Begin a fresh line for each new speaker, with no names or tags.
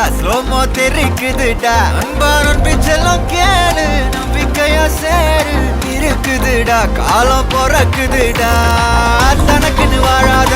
தெரிக்குதுடா slo-mo தெரிக்குதுடா அன்பா நம்பிச்செல்லாம் கேளு நம்பிக்கையா சேரு இருக்குதுடா காலம் பிறக்குதுடா தனக்குன்னு வாழாத